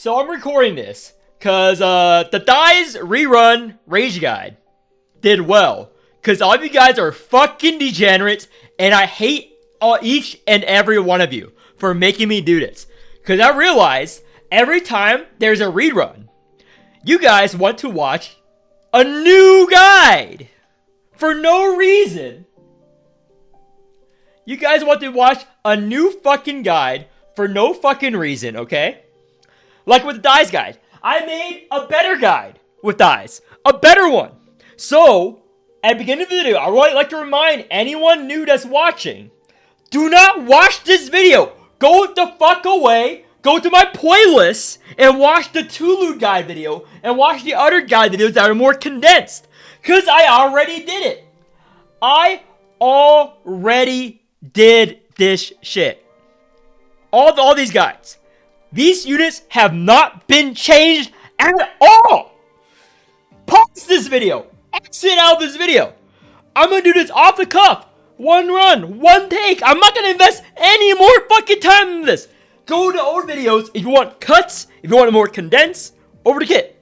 So I'm recording this because the Dies Rerun Rage Guide did well. Because all of you guys are fucking degenerates, and I hate each and every one of you for making me do this. Because I realized every time there's a rerun, you guys want to watch a new guide for no reason. You guys want to watch a new fucking guide for no fucking reason, okay? Like with the Dies guide. I made a better guide with Dies. A better one. So, at the beginning of the video, I would like to remind anyone new that's watching, do not watch this video. Go the fuck away. Go to my playlist and watch the Tulu guide video and watch the other guide videos that are more condensed. Because I already did it. I already did this shit. All these guides. These units have not been changed at all. Pause this video. Exit out of this video. I'm going to do this off the cuff. One run. One take. I'm not going to invest any more fucking time in this. Go to old videos if you want cuts. If you want a more condensed. Over to kit.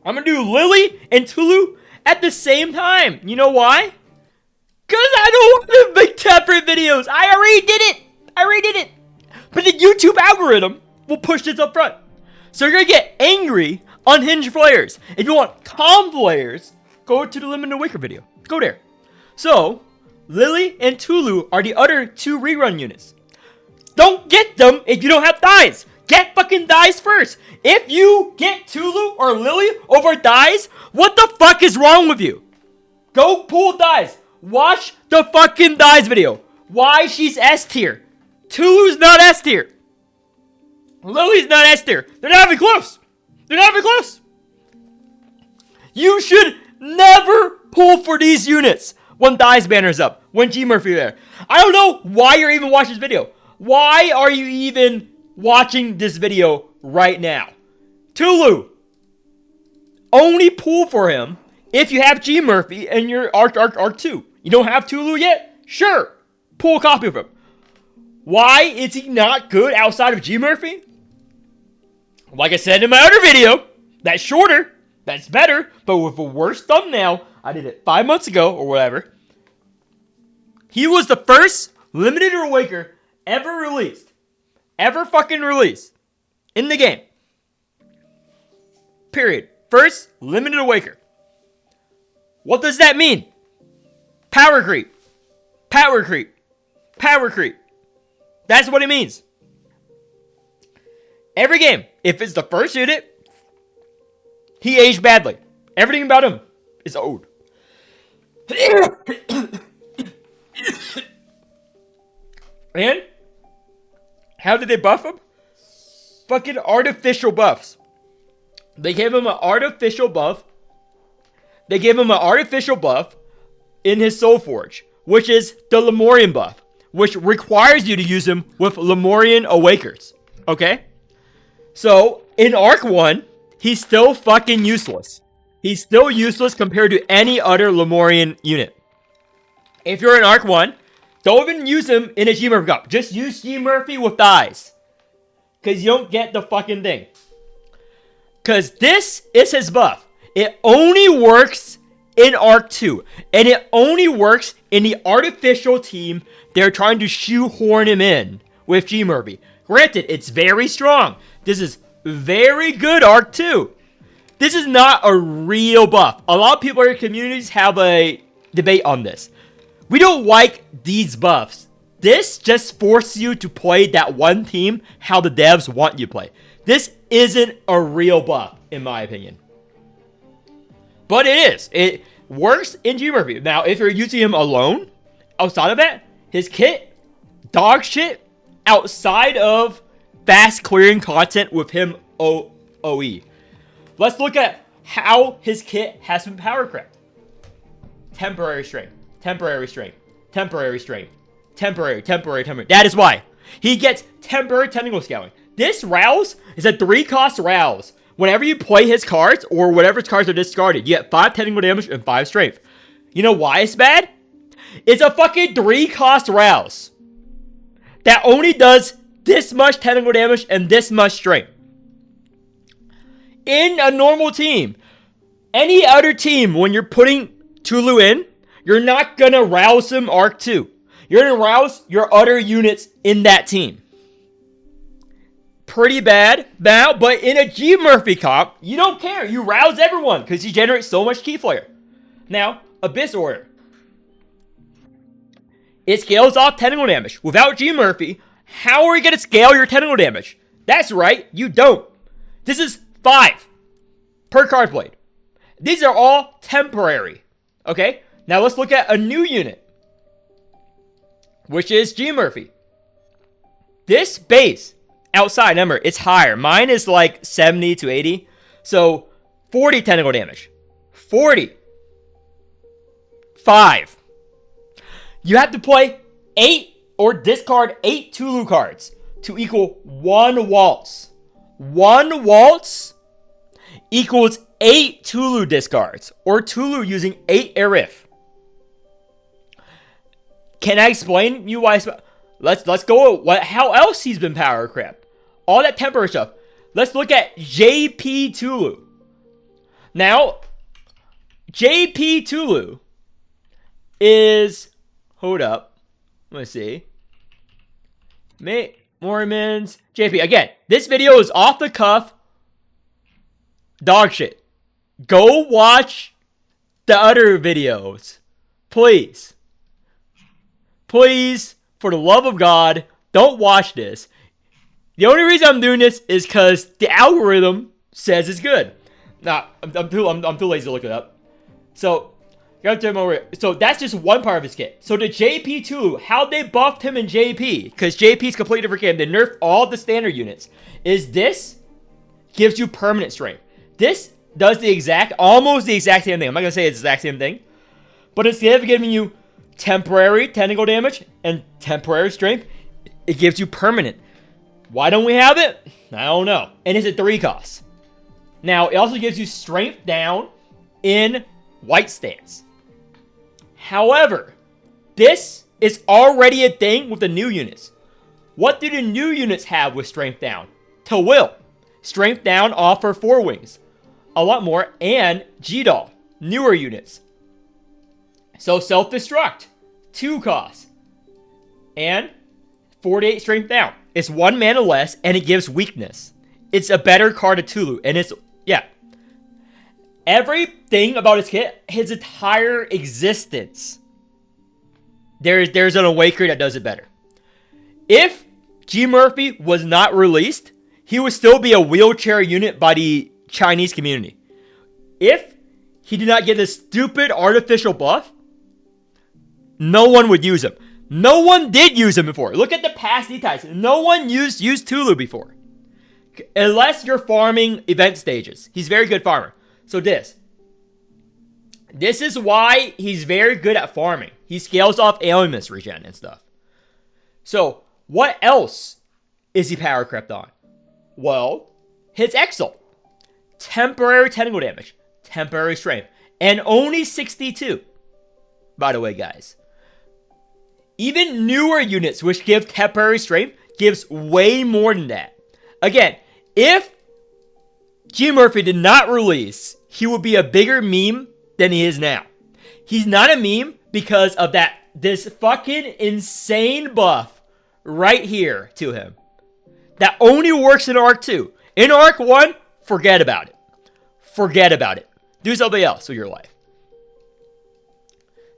I'm going to do Lily and Tulu at the same time. You know why? Because I don't want to make separate videos. I already did it. But the YouTube algorithm will push this up front. So you're going to get angry, unhinged players. If you want calm players, go to the Limited Waker video. Go there. So, Lily and Tulu are the other two rerun units. Don't get them if you don't have Dies. Get fucking Dies first. If you get Tulu or Lily over Dies, what the fuck is wrong with you? Go pull Dies. Watch the fucking Dies video. Why she's S tier. Tulu's not S tier. Lily's not S tier. They're not even close. You should never pull for these units when Dies banner's up. When G Murphy there. I don't know why you're even watching this video. Why are you even watching this video right now? Tulu. Only pull for him if you have G Murphy and your Arc 2. You don't have Tulu yet? Sure. Pull a copy of him. Why is he not good outside of G Murphy? Like I said in my other video, that's shorter, that's better, but with a worse thumbnail. I did it 5 months ago or whatever. He was the first Limited Awaker ever released. Ever fucking released. In the game. Period. First Limited Awaker. What does that mean? Power creep. Power creep. Power creep. That's what it means. Every game, if it's the first unit, he aged badly. Everything about him is old. And how did they buff him? Fucking artificial buffs. They gave him an artificial buff. They gave him an artificial buff in his Soul Forge, which is the Lemurian buff, which requires you to use him with Lemurian Awakers. Okay? So, in Arc 1, he's still fucking useless. He's still useless compared to any other Lemurian unit. If you're in Arc 1, don't even use him in a G Murphy Cup. Just use G Murphy with Dies. Because you don't get the fucking thing. Because this is his buff. It only works in Arc 2. And it only works in the artificial team they're trying to shoehorn him in with G Murphy. Granted, it's very strong. This is very good Arc 2. This is not a real buff. A lot of people in your communities have a debate on this. We don't like these buffs. This just forces you to play that one team how the devs want you to play. This isn't a real buff, in my opinion. But it is. It works in G Murphy. Now, if you're using him alone, outside of that, his kit, dog shit, outside of fast clearing content with him OE. Let's look at how his kit has been power crept. Temporary strength. Temporary strength. Temporary strength. Temporary. That is why. He gets temporary technical scaling. This Rouse is a 3-cost Rouse. Whenever you play his cards, or whatever his cards are discarded, you get 5 technical damage and 5 strength. You know why it's bad? It's a fucking 3-cost Rouse that only does this much technical damage and this much strength. in a normal team. Any other team, when you're putting Tulu in, you're not gonna rouse him Arc 2. You're gonna rouse your other units in that team. Pretty bad now, but in a G Murphy comp, you don't care. You rouse everyone because he generates so much key flare. Now, Abyss Order. It scales off technical damage. Without G Murphy, how are you gonna scale your technical damage? That's right, you don't. This is 5 per card blade. These are all temporary. Okay? Now let's look at a new unit, which is G Murphy. This base outside, remember, it's higher. Mine is like 70 to 80. So 40 technical damage. 40. 5. You have to play 8 or discard 8 Tulu cards to equal 1 waltz. 1 waltz equals 8 Tulu discards, or Tulu using 8 Arif. Can I explain you why? Let's go. How else he's been power crept? All that temporary stuff. Let's look at JP Tulu. Now, JP Tulu is, hold up, let's see. Morimens, JP. Again, this video is off the cuff. Dog shit. Go watch the other videos. Please. Please, for the love of God, don't watch this. The only reason I'm doing this is because the algorithm says it's good. Nah, I'm too lazy to look it up. So, so that's just one part of his kit. So the JP2, how they buffed him in JP, because JP's completely different game. They nerfed all the standard units. Is this gives you permanent strength. This does almost the exact same thing. I'm not gonna say it's the exact same thing, but instead of giving you temporary technical damage and temporary strength, it gives you permanent. Why don't we have it? I don't know. And it's a 3 cost. Now, it also gives you strength down in white stance. However, this is already a thing with the new units. What do the new units have with strength down? To will. Strength down offer 4 wings. A lot more. And G-Doll. Newer units. So self-destruct. 2 costs. And 48 strength down. It's 1 mana less and it gives weakness. It's a better card of Tulu. And it's, yeah. Everything about his kit, his entire existence, there's an Awaker that does it better. If G Murphy was not released, he would still be a wheelchair unit by the Chinese community. If he did not get this stupid artificial buff, no one would use him. No one did use him before. Look at the past details. No one used Tulu before. Unless you're farming event stages. He's a very good farmer. So this is why he's very good at farming. He scales off ailments regen and stuff. So, what else is he power crept on? Well, his Exalt. Temporary technical damage. Temporary strength. And only 62. By the way, guys. Even newer units which give temporary strength gives way more than that. Again, if G Murphy did not release, he would be a bigger meme than he is now. He's not a meme because of this fucking insane buff right here to him. That only works in Arc 2. In Arc 1, forget about it. Forget about it. Do something else with your life.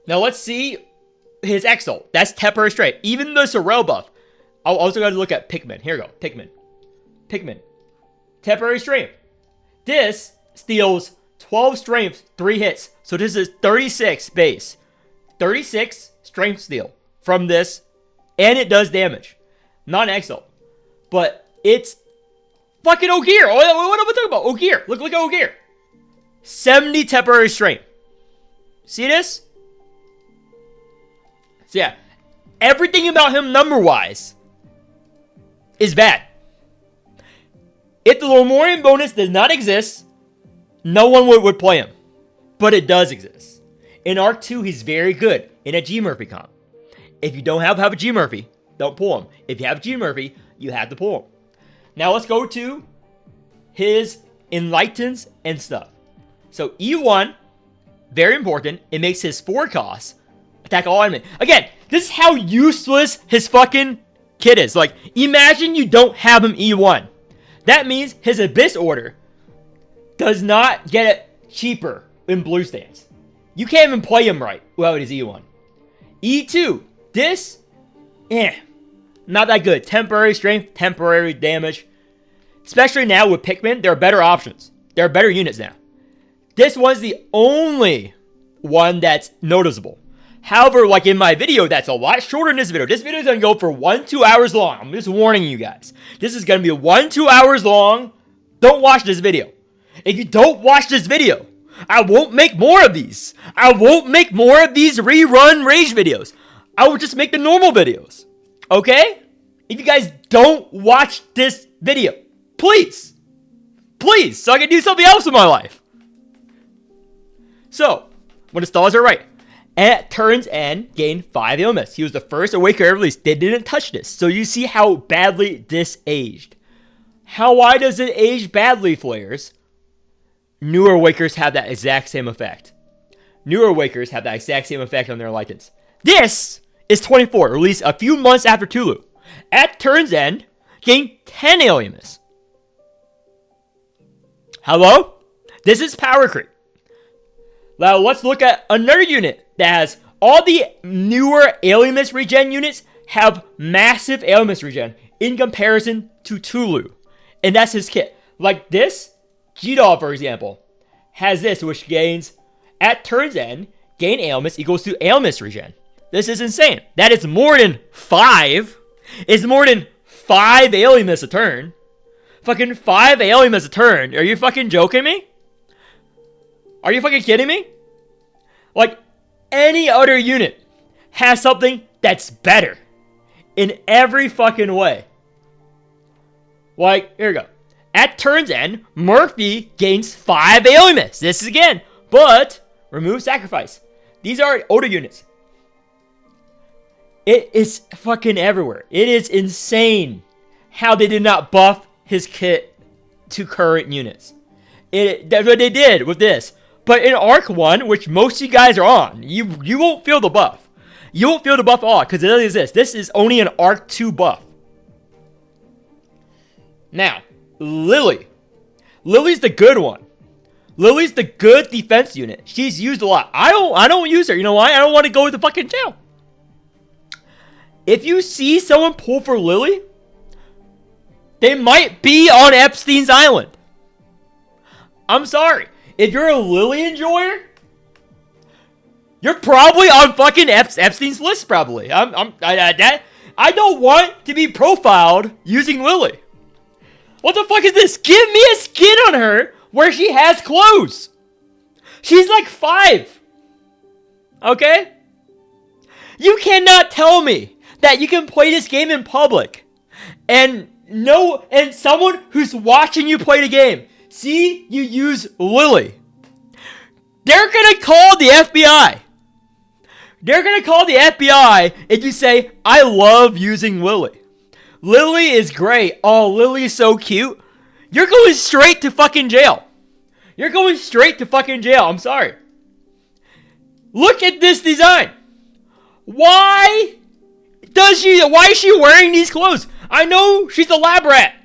Now let's see his Exalt. That's temporary strength. Even the Sorrel buff. I'll also got to look at Pikmin. Here we go. Pikmin. Temporary strength. This steals 12 strength, 3 hits. So this is 36 base. 36 strength steal from this. And it does damage. Not an Exalt. But it's fucking Ogier. What am I talking about? Ogier. Look at Ogier. 70 temporary strength. See this? So yeah. Everything about him number-wise is bad. If the Lemurian bonus does not exist, no one would play him. But it does exist. In Arc 2, he's very good in a G Murphy comp. If you don't have a G Murphy, don't pull him. If you have G Murphy, you have to pull him. Now let's go to his enlightens, and stuff. So E1, very important. It makes his 4 costs attack all enemies. Again, this is how useless his fucking kit is. Like, imagine you don't have him E1. That means his Abyss Order does not get it cheaper in blue stands. You can't even play him right without his E1. E2, this, not that good. Temporary strength, temporary damage. Especially now with Pikmin, there are better options. There are better units now. This one's the only one that's noticeable. However, like in my video, that's a lot shorter than this video. This video is going to go for 1-2 hours long. I'm just warning you guys. This is going to be 1-2 hours long. Don't watch this video. If you don't watch this video, I won't make more of these. I won't make more of these rerun rage videos. I will just make the normal videos. Okay? If you guys don't watch this video, please, so I can do something else in my life. So, when the stars are right, at turn's end, gain 5 illness. He was the first Awaker ever released. They didn't touch this. So you see how badly this aged. Why does it age badly, Flayers? Newer Awakers have that exact same effect. Newer Awakers have that exact same effect on their Enlightens. This is 24, released a few months after Tulu. At turn's end, gain 10 alienness. Hello? This is power creep. Now let's look at another unit that has all the newer alienness regen units have massive alienness regen in comparison to Tulu. And that's his kit. Like this, G-Doll, for example, has this, which gains, at turn's end, gain ailments equals to ailments regen. This is insane. That is more than 5. It's more than 5 alienness a turn. Fucking 5 alienness a turn. Are you fucking joking me? Are you fucking kidding me? Like, any other unit has something that's better in every fucking way. Like, here we go. At turn's end, Murphy gains 5 alienness. This is again, but remove sacrifice. These are older units. It is fucking everywhere. It is insane how they did not buff his kit to current units. That's what they did with this. But in Arc 1, which most of you guys are on, you won't feel the buff. You won't feel the buff at all, because it doesn't exist. This is only an Arc 2 buff. Now, Lily. Lily's the good one. Lily's the good defense unit. She's used a lot. I don't use her. You know why? I don't want to go to the fucking jail. If you see someone pull for Lily, they might be on Epstein's Island. I'm sorry. If you're a Lily enjoyer, you're probably on fucking Epstein's list, probably. I don't want to be profiled using Lily. What the fuck is this? Give me a skin on her where she has clothes. She's like 5. Okay? You cannot tell me that you can play this game in public and someone who's watching you play the game see you use Lily. They're gonna call the FBI. They're gonna call the FBI if you say, I love using Lily. Lily is great. Oh, Lily is so cute. You're going straight to fucking jail. You're going straight to fucking jail. I'm sorry. Look at this design. Why is she wearing these clothes? I know she's a lab rat.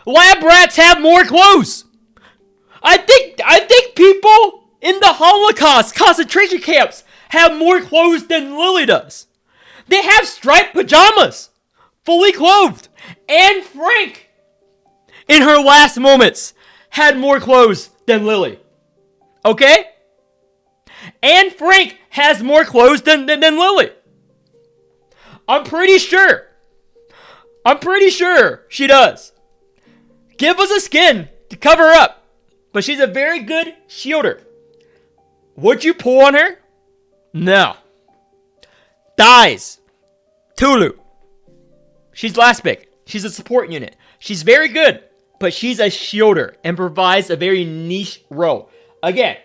Lab rats have more clothes. I think people in the Holocaust concentration camps have more clothes than Lily does. They have striped pajamas, fully clothed. Anne Frank, in her last moments, had more clothes than Lily. Okay? Anne Frank has more clothes than Lily. I'm pretty sure she does. Give us a skin to cover her up. But she's a very good shielder. Would you pull on her? No. Dies. Tulu. She's last pick. She's a support unit. She's very good, but she's a shielder and provides a very niche role. Again,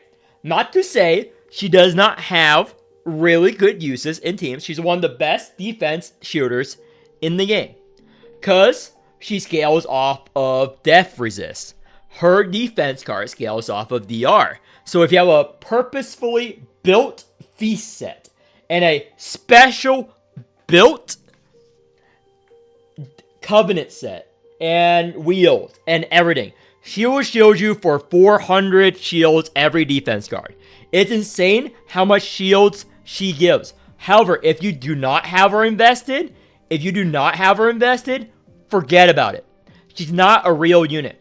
not to say she does not have really good uses in teams. She's one of the best defense shielders in the game, because she scales off of death resist. her defense card scales off of DR. So if you have a purposefully built feast set and a special built covenant set and wheels and everything, she will shield you for 400 shields every defense card. It's insane how much shields she gives. However, if you do not have her invested, forget about it. She's not a real unit.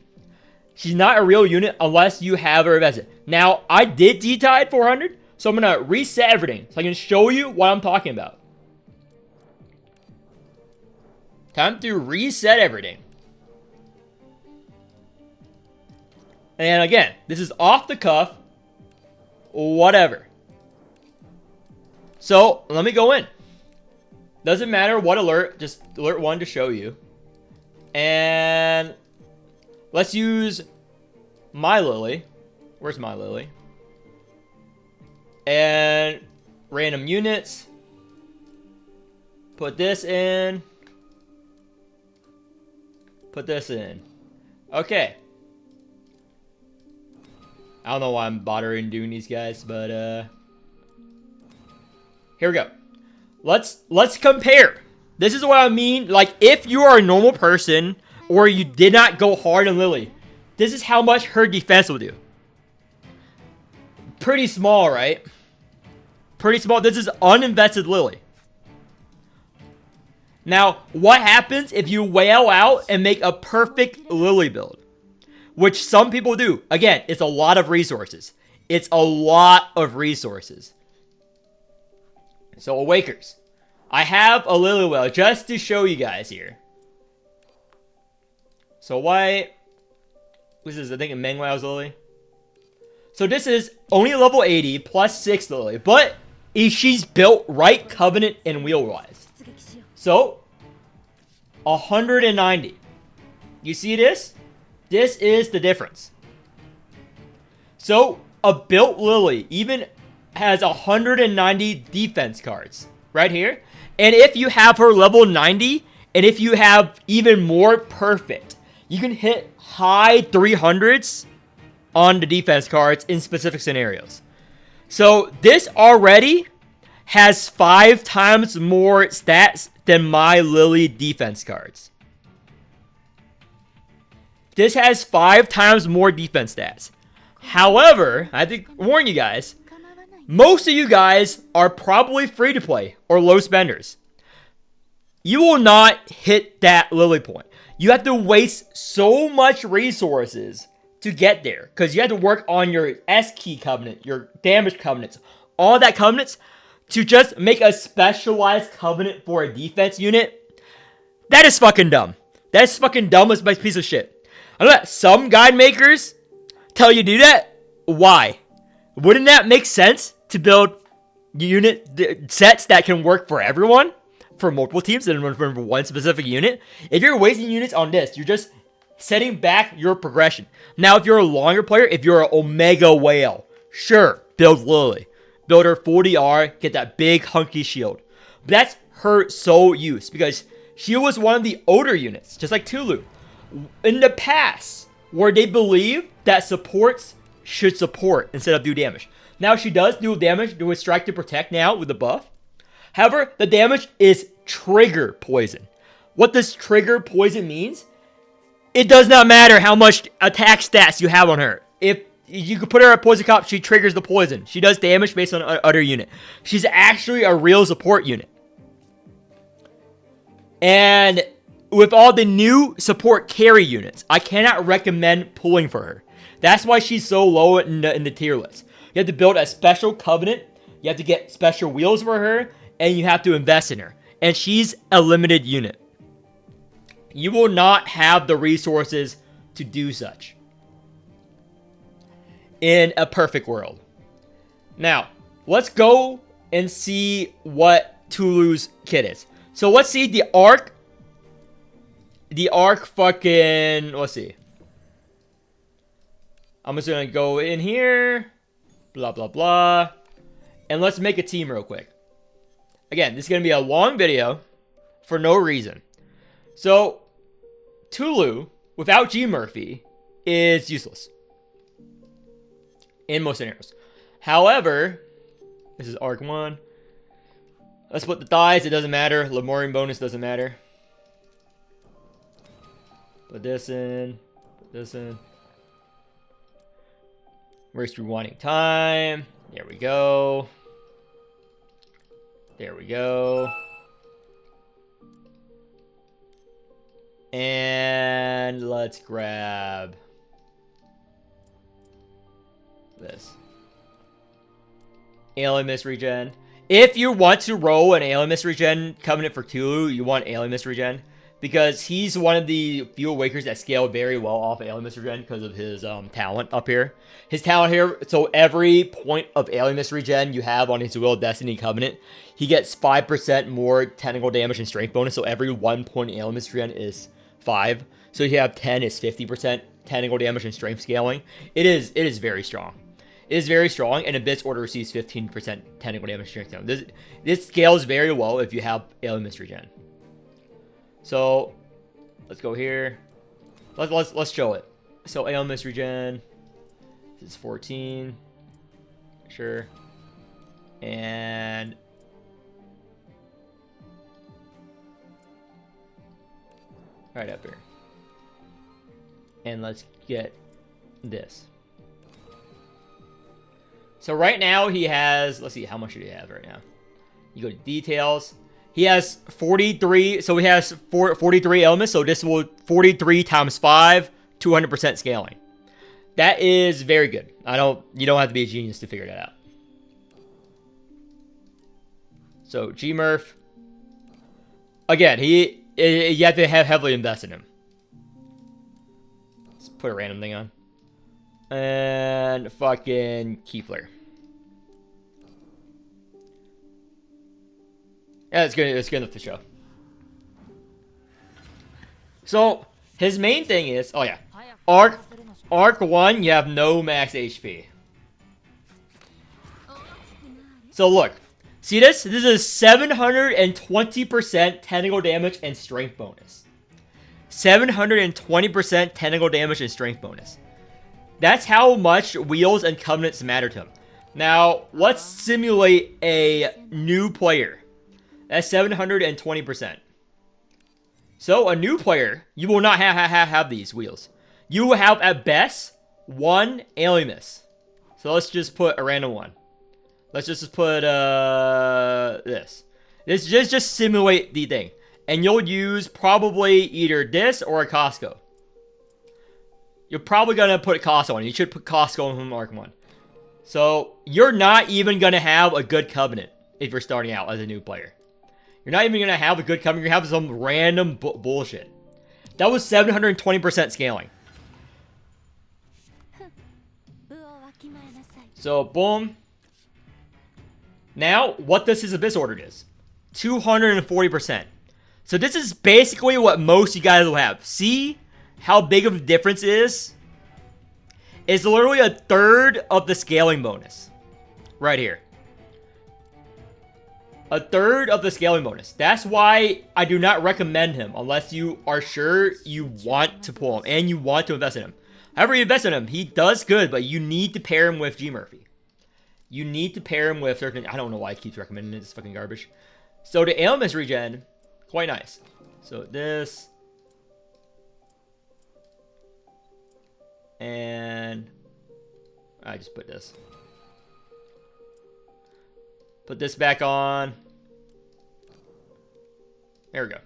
She's not a real unit unless you have her invested. Now, I did D-Tide 400, so I'm going to reset everything so I can show you what I'm talking about. Time to reset everything. And again, this is off the cuff, whatever. So, let me go in. Doesn't matter what alert, just alert 1 to show you. And let's use my Lily. Where's my Lily? And random units. Put this in. Put this in. Okay. I don't know why I'm bothering doing these guys, but here we go. Let's compare. This is what I mean. Like, if you are a normal person or you did not go hard on Lily, this is how much her defense will do. Pretty small, right? Pretty small. This is uninvested Lily. Now, what happens if you whale out and make a perfect Lily build? Which some people do. Again, it's a lot of resources. It's a lot of resources. So, Awakers. I have a Lily Whale just to show you guys here. So, why... This is, I think, a Mengwao's Lily. So, this is only level 80 plus 6 Lily. But she's built right Covenant and wheel-wise. So, 190. You see this? This is the difference. So, a built Lily even has 190 defense cards right here. And if you have her level 90, and if you have even more perfect, you can hit high 300s on the defense cards in specific scenarios. So, this already has 5 times more stats than my Lily defense cards. This has 5 times more defense stats. However, I have to warn you guys, most of you guys are probably free to play or low spenders. You will not hit that Lily point. You have to waste so much resources to get there, because you have to work on your S key covenant, your damage covenants, all that covenants to just make a specialized covenant for a defense unit. That is fucking dumb. That is fucking dumb as a piece of shit. I know that some guide makers tell you to do that. Why? Wouldn't that make sense to build unit sets that can work for everyone? For multiple teams and for one specific unit? If you're wasting units on this, you're just setting back your progression. Now, if you're a longer player, if you're an Omega Whale, sure, build Lily. Build her 40R, get that big hunky shield. But that's her sole use, because she was one of the older units, just like Tulu. In the past, where they believe that supports should support instead of do damage. Now she does do damage, do a strike to protect now with the buff. However, the damage is trigger poison. What this trigger poison means, it does not matter how much attack stats you have on her. If you could put her at poison cop, she triggers the poison. She does damage based on other unit. She's actually a real support unit. And with all the new support carry units, I cannot recommend pulling for her. That's why she's so low in the tier list. You have to build a special covenant, you have to get special wheels for her, and you have to invest in her. And she's a limited unit. You will not have the resources to do such in a perfect world. Now, let's go and see what Tulu's kit is. So let's see the arc. The arc fucking... Let's see. I'm just going to go in here. Blah, blah, blah. And let's make a team real quick. Again, this is going to be a long video for no reason. So, Tulu, without G Murphy, is useless in most scenarios. However, this is arc 1. Let's put the thighs. It doesn't matter. Lemurian bonus doesn't matter. Put this in. Put this in. Waste rewinding time. There we go. There we go. And let's grab this. Alien Mist regen. If you want to roll an Alien Mist regen Covenant for Tulu, you want Alien Mist regen. Because he's one of the few Awakers that scale very well off Alien Mist regen because of his talent up here. His talent here, so every point of Alien Mist regen you have on his Will of Destiny Covenant, he gets 5% more technical damage and strength bonus. So every 1 point Alien Mist regen is 5. So you have 10 is 50% technical damage and strength scaling. It is very strong. It is very strong, and Abyss Order receives 15% technical damage strength scaling. This scales very well if you have Alien Mist regen. So let's go here. Let's show it. So Alien Mist regen. This is 14. Sure. And right up here. And let's get this. So right now he has, let's see, how much do he have right now? You go to details. He has 43, so he has 43 elements, so this will 43 times 5, 200% scaling. That is very good. You don't have to be a genius to figure that out. So G-Murph. Again, you have to heavily invest in him. Let's put a random thing on. And fucking Kefler. Yeah, it's good enough to show. So his main thing is, oh yeah, Arc 1, you have no max HP. So look, see this? This is 720% technical damage and strength bonus. 720% technical damage and strength bonus. That's how much Wheels and Covenants matter to him. Now, let's simulate a new player. That's 720%. So, a new player, you will not have these wheels. You will have, at best, 1 Alien Mist. So, let's just put a random one. Let's just put, this. This just simulate the thing. And you'll use probably either this or a Costco. You're probably going to put Costco on. You should put Costco on Mark 1. So, you're not even going to have a good Covenant if you're starting out as a new player. You're not even going to have a good Covenant. You're going to have some random bullshit. That was 720% scaling. So, boom. Now, what does his Abyss Order is? 240%. So, this is basically what most you guys will have. See how big of a difference it is? It's literally a third of the scaling bonus. Right here. A third of the scaling bonus. That's why I do not recommend him unless you are sure you want to pull him and you want to invest in him. However you invest in him, he does good, but you need to pair him with G Murphy. You need to pair him with certain... I don't know why he keeps recommending it. It's fucking garbage. So the Alien Mist regen, quite nice. So this... And... I just put this. Put this back on. There we go.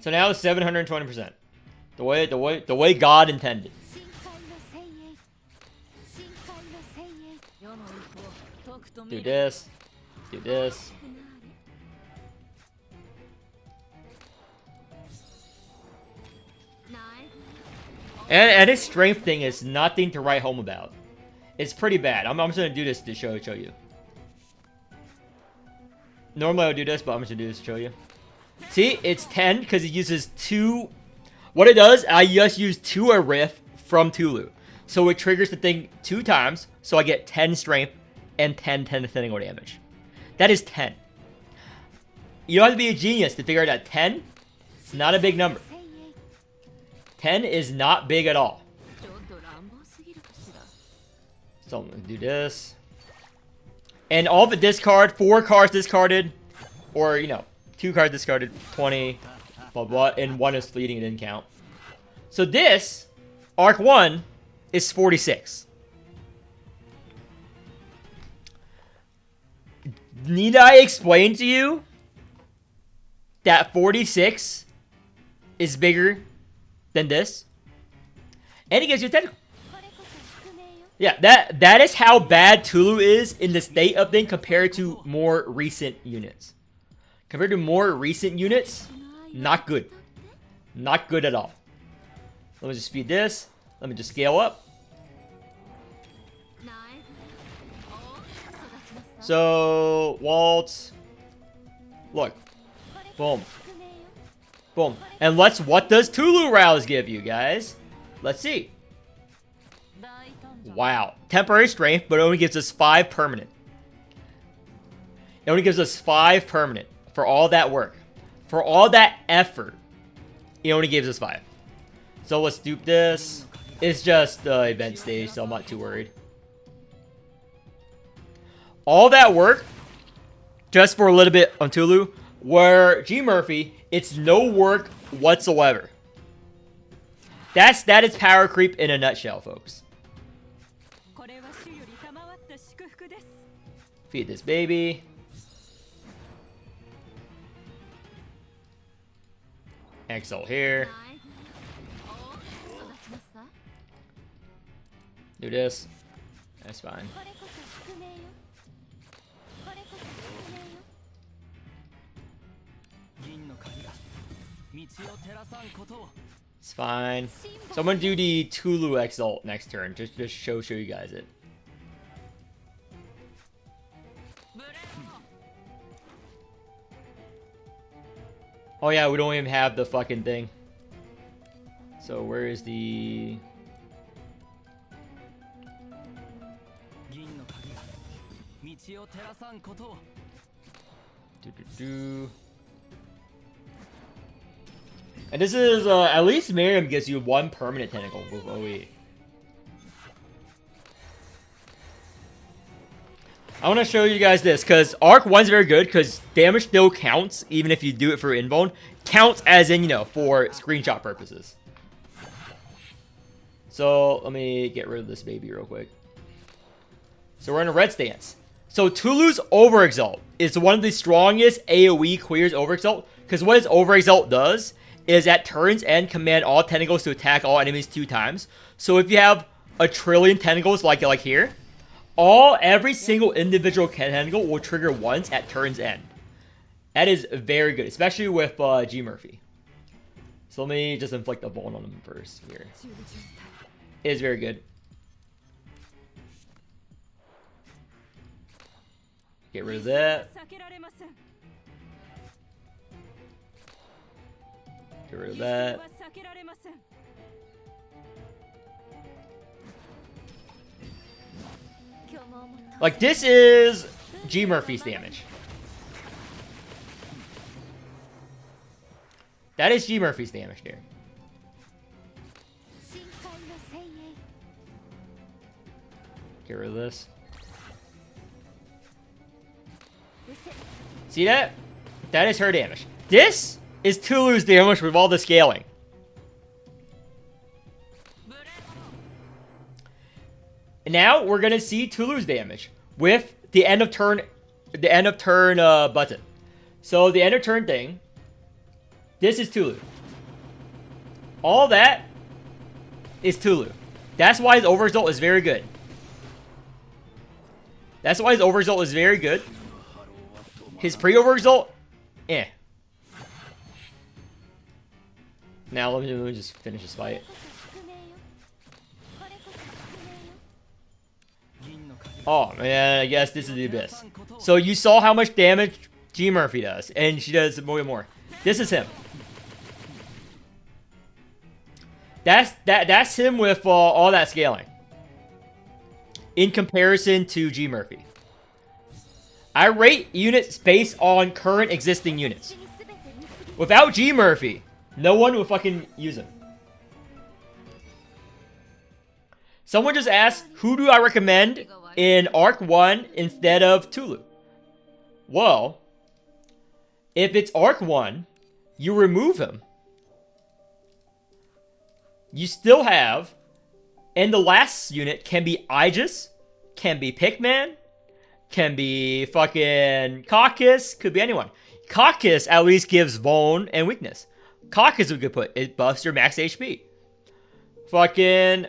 So now it's 720%. The way God intended. Do this. Do this. And his strength thing is nothing to write home about. It's pretty bad. I'm just gonna do this to show you. Normally I would do this, but I'm just gonna do this to show you. See, it's 10 because it uses 2. What it does, I just use 2 a riff from Tulu. So it triggers the thing 2 times, so I get 10 strength and 10 technical damage. That is 10. You don't have to be a genius to figure out that 10 is not a big number. 10 is not big at all. So I'm gonna do this. And all the discard, 4 cards discarded, or, you know, 2 cards discarded, 20, blah, blah, and 1 is fleeting, it didn't count. So this, Arc 1, is 46. Need I explain to you that 46 is bigger than this? And he gives you a tentacle. Yeah, that is how bad Tulu is in the state of thing compared to more recent units. Compared to more recent units, not good. Not good at all. Let me just feed this. Let me just scale up. So, Waltz. Look. Boom. Boom. And what does Tulu Rouse give you, guys? Let's see. Wow. Temporary strength, but it only gives us 5 permanent. It only gives us 5 permanent for all that work. For all that effort, it only gives us 5. So let's dupe this. It's just the event stage, so I'm not too worried. All that work, just for a little bit on Tulu, where G Murphy, it's no work whatsoever. That is power creep in a nutshell, folks. Feed this baby. Exalt here. Do this. That's fine. It's fine. So I'm gonna do the Tulu Exalt next turn. Just show you guys it. Oh yeah, we don't even have the fucking thing. So where is the... And this is, at least Miriam gives you 1 permanent tentacle with OE. I want to show you guys this, because Arc 1's very good, because damage still counts, even if you do it for invuln. Counts as in, you know, for screenshot purposes. So, let me get rid of this baby real quick. So, we're in a red stance. So, Tulu's Overexalt is one of the strongest AoE clears Overexalt, because what his Overexalt does is at turns end command all tentacles to attack all enemies 2 times. So, if you have a trillion tentacles like here, every single individual tentacle will trigger once at turn's end. That is very good, especially with G Murphy. So let me just inflict a vuln on him first here. It is very good. Get rid of that. Get rid of that. Like, this is G Murphy's damage. That is G Murphy's damage there. Get rid of this. See that? That is her damage. This is Tulu's damage with all the scaling. And now we're gonna see Tulu's damage with the end of turn button. So the end of turn thing. This is Tulu. All that is Tulu. That's why his overexalt is very good. That's why his overexalt is very good. His pre-overexalt, eh. Now let me just finish this fight. Oh man, I guess this is the Abyss. So you saw how much damage G Murphy does, and she does more and more. This is him. That's him with all that scaling. In comparison to G Murphy. I rate units based on current existing units. Without G Murphy, no one would fucking use him. Someone just asked, who do I recommend in Arc 1 instead of Tulu? Well, if it's Arc 1, you remove him. You still have, and the last unit can be Aegis, can be Pickman, can be fucking Caucus, could be anyone. Caucus at least gives Vuln and weakness. Caucus we could put, it buffs your max HP. Fucking,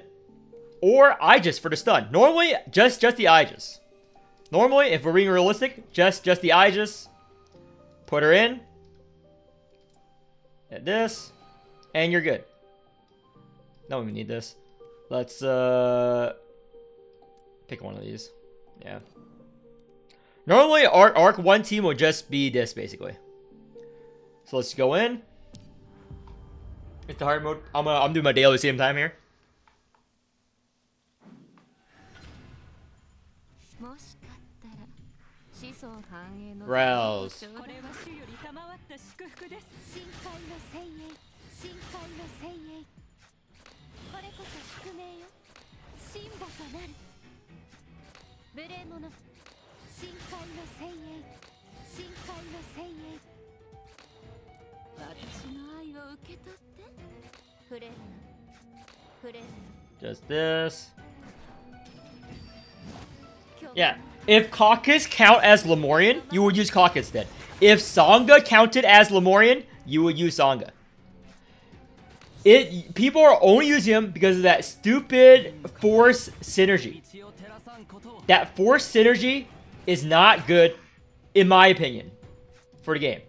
or Aegis for the stun. Normally, just the Aegis. Normally, if we're being realistic, just the Aegis. Put her in. Hit this. And you're good. Don't even need this. Let's, pick one of these. Yeah. Normally, our Arc 1 team would just be this, basically. So let's go in. It's the hard mode. I'm doing my daily same time here. Rouse. Just this. Yeah. If Caucus count as Lemurian, you would use Caucus then. If Sangha counted as Lemurian, you would use Sangha. People are only using him because of that stupid force synergy. That force synergy is not good, in my opinion, for the game.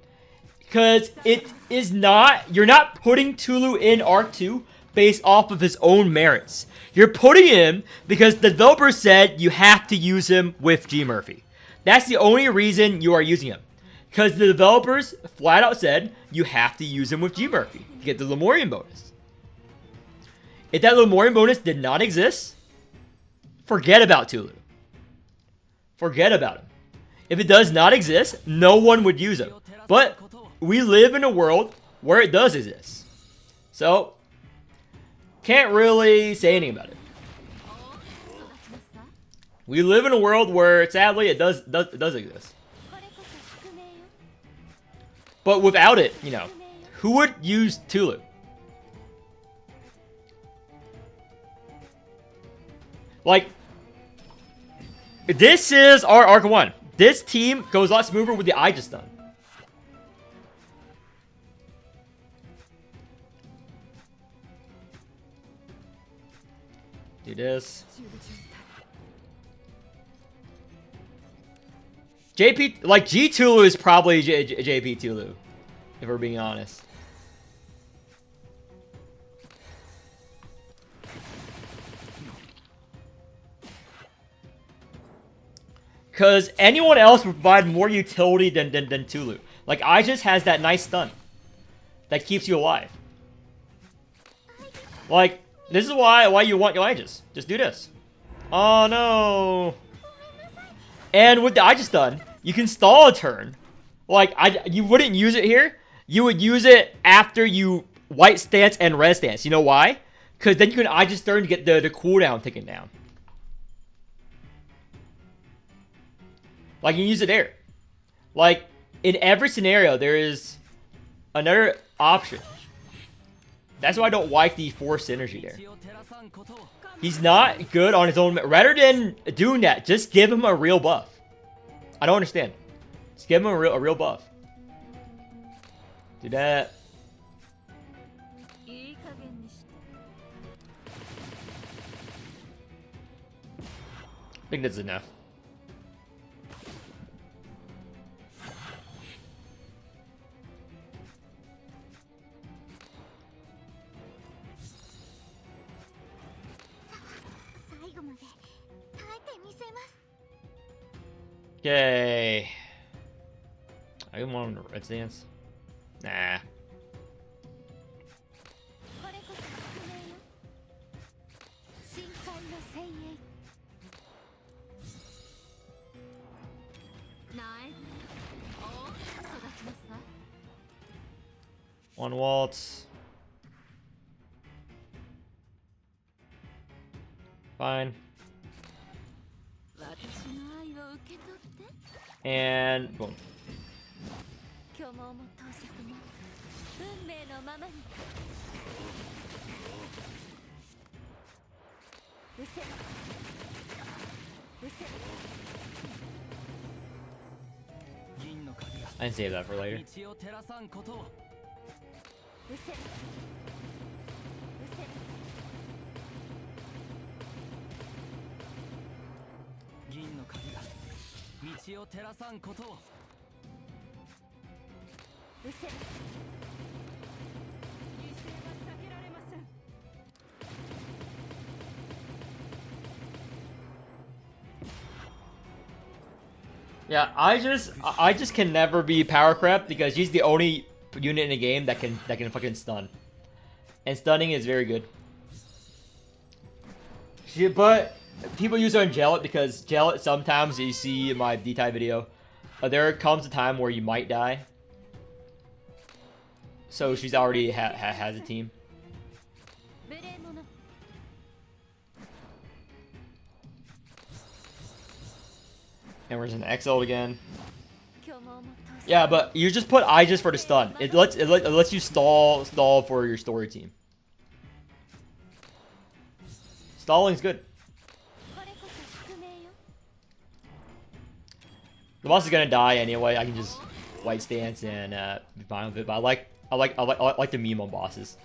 Because it is not, you're not putting Tulu in Arc 2 based off of his own merits. You're putting him because the developers said you have to use him with G Murphy. That's the only reason you are using him. Because the developers flat out said you have to use him with G Murphy to get the Lemurian bonus. If that Lemurian bonus did not exist, forget about Tulu. Forget about him. If it does not exist, no one would use him. But we live in a world where it does exist. So, can't really say anything about it. We live in a world where, sadly, it does exist. But without it, you know, who would use Tulu? Like, this is our Arc 1. This team goes a lot smoother with the Aegis done. Do this. JP, like G Tulu is probably JP Tulu, if we're being honest. Because anyone else would provide more utility than Tulu. Like, Aegis has that nice stun that keeps you alive. Like, this is why you want your Aegis. Just do this. Oh, no. And with the Aegis stun, you can stall a turn. Like, you wouldn't use it here. You would use it after you white stance and red stance. You know why? Because then you can Aegis stun to get the cooldown taken down. Like, you use it there. Like, in every scenario, there is another option. That's why I don't like the force synergy there. He's not good on his own. Rather than doing that, just give him a real buff. I don't understand. Just give him a real buff. Do that. I think that's enough. Okay. I didn't want him to red stance. Nah. One waltz. Fine. And boom. I can save that for later. Yeah, I just can never be power crept because he's the only unit in the game that can fucking stun. And stunning is very good. But people use Angelic because Angelic, sometimes you see in my D-type video, there comes a time where you might die. So she's already has a team. And we're just an XL again. Yeah, but you just put Aegis for the stun. It lets you stall for your story team. Stalling's good. The boss is gonna die anyway. I can just white stance and be fine with it. But I like the meme on bosses.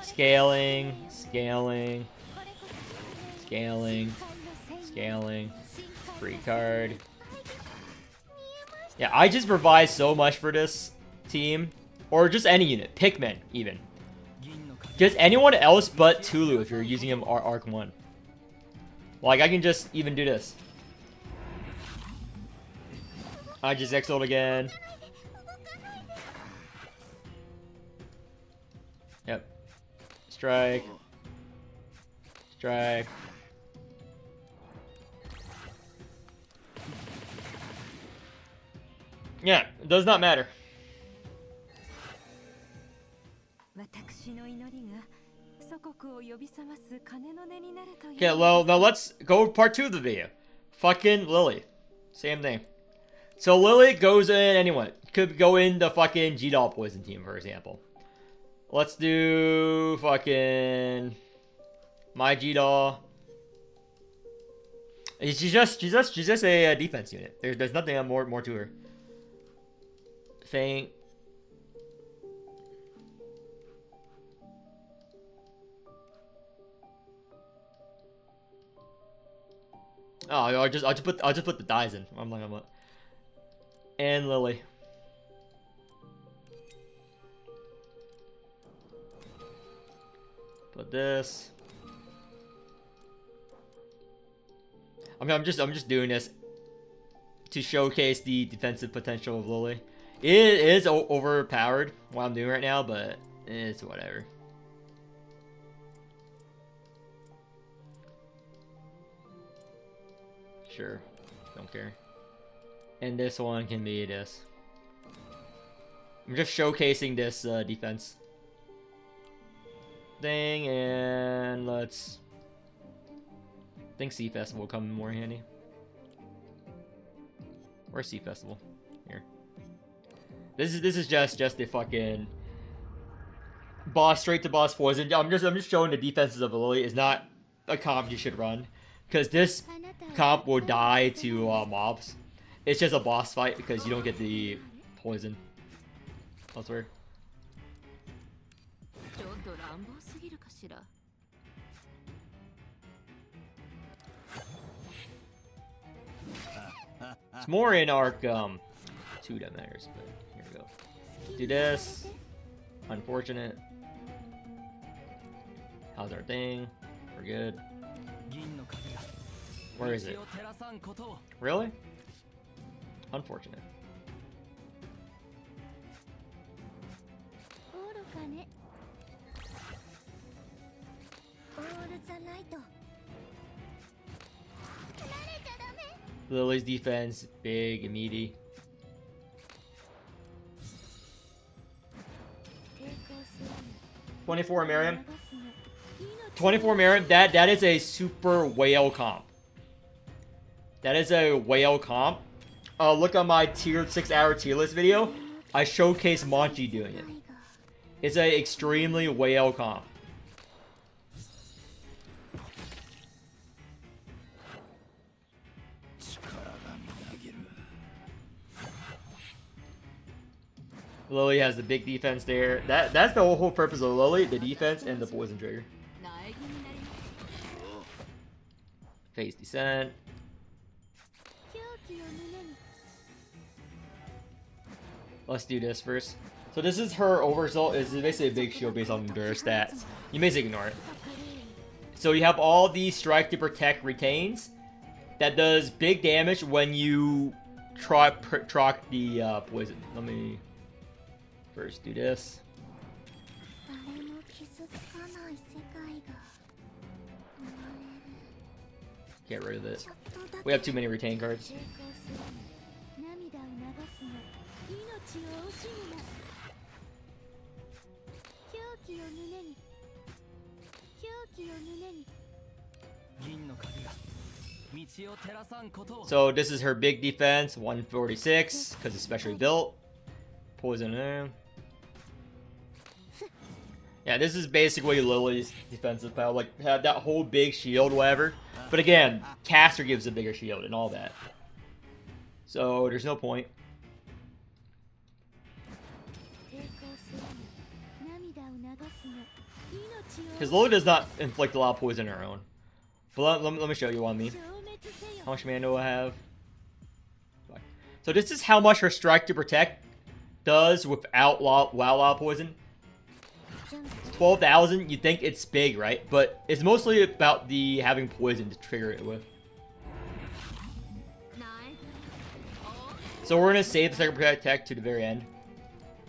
Scaling, scaling, scaling, scaling. Free card. Yeah, I just provide so much for this team. Or just any unit. Pikmin, even. Just anyone else but Tulu if you're using him Arc 1. Like, I can just even do this. I just XL'd again. Yep. Strike. Strike. Yeah, it does not matter. Okay, well, now let's go part 2 of the video. Fucking Lily. Same thing. So Lily goes in anyone. Could go in the fucking G-Doll poison team, for example. Let's do fucking my G-Doll. She's just a defense unit. There's nothing more to her. Feint. Oh, I'll just put the dies in. I'm like, what? And Lily. Put this. I mean, I'm just doing this to showcase the defensive potential of Lily. It is overpowered what I'm doing right now, but it's whatever. Sure, don't care. And this one can be this. I'm just showcasing this defense thing, and let's. I think Sea Festival will come in more handy. Where's Sea Festival? Here. This is just the fucking boss, straight to boss poison. I'm just showing the defenses of Lily is not a comp you should run, because this comp will die to mobs. It's just a boss fight because you don't get the poison. That's weird. It's more in Arc 2 that matters, but here we go. Do this. Unfortunate. How's our thing? We're good. Where is it? Really? Unfortunate. Lily's defense, big and meaty. 24 Miriam. 24 Miriam, that is a super whale comp. That is a whale comp. Look on my tier 6 hour tier list video. I showcase Monchi doing it. It's a extremely whale comp. Lily has the big defense there. That's the whole purpose of Lily, the defense and the poison trigger. Phase descent. Let's do this first. So this is her overresult. It's basically a big shield based on their stats. You may ignore it. So you have all these strike to protect retains. That does big damage when you proc the poison. Let me first do this. Get rid of it. We have too many retain cards. So this is her big defense, 146, because it's specially built. Poison in. Yeah, this is basically Lily's defensive power, like have that whole big shield, whatever. But again, caster gives a bigger shield and all that. So there's no point. Because Lily does not inflict a lot of poison on her own. But let me show you what I mean. How much mana do I have? So this is how much her strike to protect does without wild poison. 12,000, you think it's big, right? But it's mostly about the having poison to trigger it with. So we're gonna save the second protect to the very end.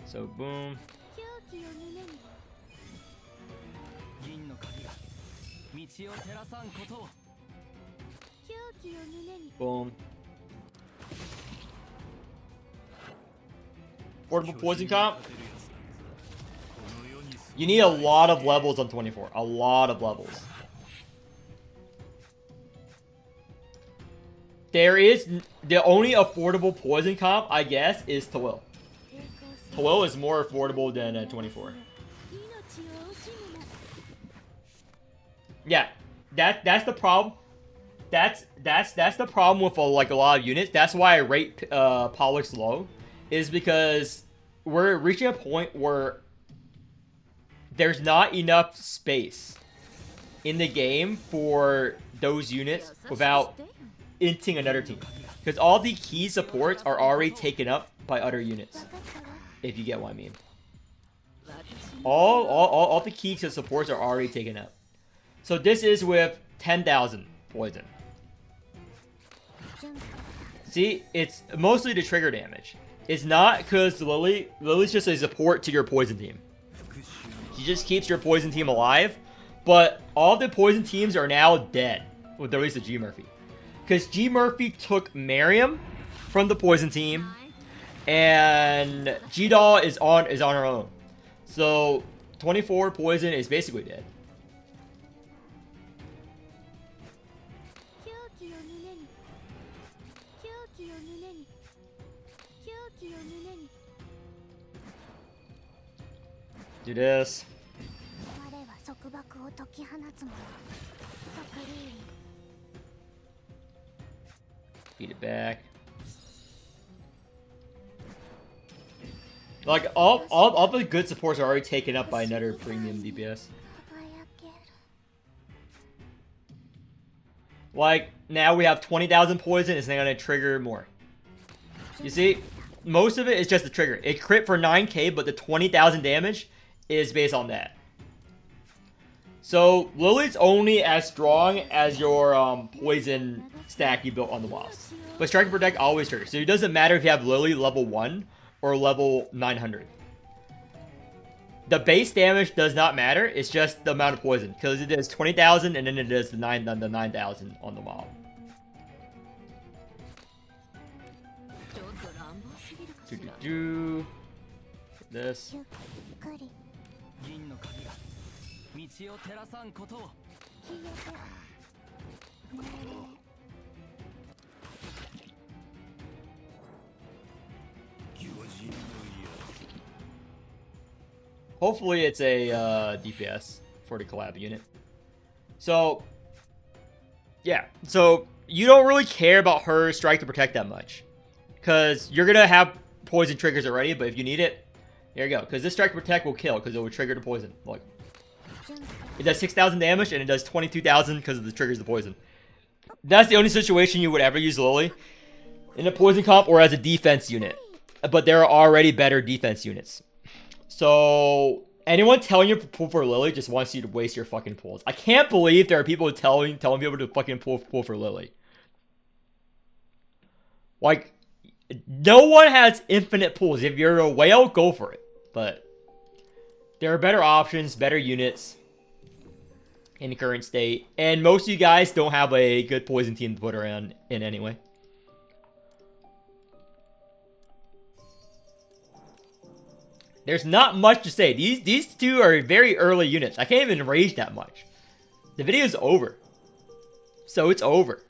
So boom. Boom. Portable poison comp. You need a lot of levels on 24. A lot of levels. There is the only affordable poison comp, I guess, is Tulu. Tulu is more affordable than 24. Yeah, that's the problem. That's the problem with like a lot of units. That's why I rate Pollux low, is because we're reaching a point where there's not enough space in the game for those units without inting another team. Because all the key supports are already taken up by other units. If you get what I mean. All the key supports are already taken up. So this is with 10,000 poison. See, it's mostly the trigger damage. It's not because Lily's just a support to your poison team. She just keeps your poison team alive, but all the poison teams are now dead with the release of G Murphy. Because G Murphy took Miriam from the poison team, and G Doll is on her own. So 24 poison is basically dead. Do this. Beat it back. Like all the good supports are already taken up by another premium DPS. Like now we have 20,000 poison. It's not gonna trigger more. You see, most of it is just the trigger. It crit for 9k, but the 20,000 damage is based on that. So Lily's only as strong as your poison stack you built on the Wasp. But Strike and Protect always triggers. So it doesn't matter if you have Lily level 1 or level 900. The base damage does not matter. It's just the amount of poison. Because it does 20,000 and then it does the 9,000 on the mob. This. 銀の鍵が道を照らさんことを。 Hopefully it's a DPS for the collab unit. So, yeah. So, you don't really care about her strike to protect that much. Because you're going to have poison triggers already, but if you need it, there you go. Because this strike to protect will kill, because it will trigger the poison. Look. It does 6,000 damage, and it does 22,000 because of the triggers the poison. That's the only situation you would ever use Lily. In a poison comp or as a defense unit. But there are already better defense units. So, anyone telling you to pull for Lily just wants you to waste your fucking pulls. I can't believe there are people telling people to fucking pull for Lily. Like, no one has infinite pulls. If you're a whale, go for it. But there are better options, better units in the current state. And most of you guys don't have a good poison team to put her in anyway. There's not much to say. These two are very early units. I can't even rage that much. The video's over. So it's over.